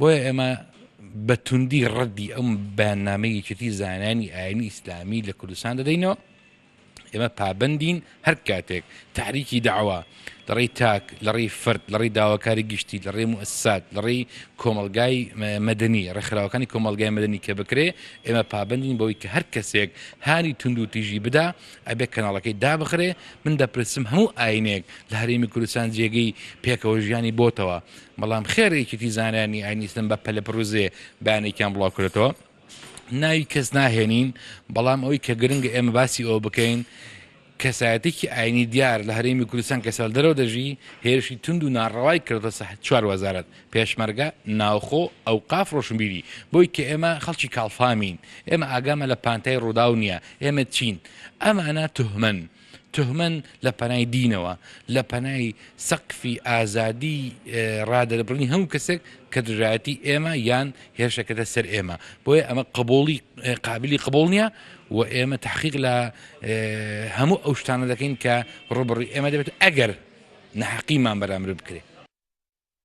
بۆیە ئێمە بە توندی ڕەدی ئەم بەیاننامەیەکێتی زانانی ئاینی ئیسلامی لە کوردستان دەدەینەوە. ئێمە پابندین هەر کاتێک تحریکی داوا لە ڕێی تاک لە ڕێی فرد لە ڕێی داواکاری گشتی لە ڕێی موسسات لە ڕێی کۆمەلگای مەدەنی ڕێکخراوەکانی کۆمەلگای مەدەنی کە بکرێ ئێمە پابندین بەوەی کە هەر کەسێک هانی تونند و تیژی بدا ئەبێ کەناڵەکەی دابخرێ. من دەپرسم هەموو ئاینێک لە هەرێمی کوردستان جێگەی پێکەوە ژیانی بۆتەوە، بەڵام خێرێکیتی زانانی ئاینی ئیسلام بە پەلە پرۆزێ بەیانێکیان بڵاو کردێتەوە. ناوی کەس ناهێنین، بەڵام ئەوەی کە گرنگە ئێمە باسی ئەوە بکەین کەسایەتێکی ئاینی دیار لە هەرێمی کوردستان کە سەردەرەوە دەژی هێرشی تند و ناڕەوای کردە سەحت 4 وەزارەت پێشمەرگە ناوخۆ ئەو قاف ڕۆشنبیری بۆی کە ئێمە خەڵکی کاڵفامین، ئێمە ئاگامە لە پانتای ڕووداو نییە، ئێمە چین ئەمانە تهمەن لە پەنای دینەوە، لە پەنای سەقفی ئازادی ڕادەربڕنی هەموو کەسێک کە دژایەتی ئێمە یان هێرشەکەتە سەر ئێمە. بۆیە ئەمە قابلی قبول نییە و ئێمە تحقیق لە هەموو ئەو شتانە دەکەین کە ڕوبڕی ئێمە دەبێت ئەگەر نەحەقیمان بەرامبر بکرێت.